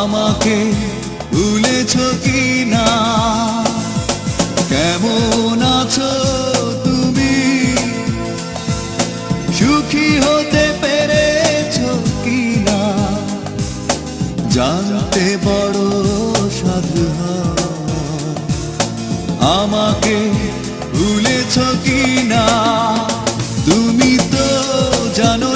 আমাকে ভুলেছ কি না? কেমন আছো তুমি? সুখী হতে পেরেছো কি না? জানতে বড় সাধু হয়, আমাকে ভুলেছ কি না? তুমি তো জানো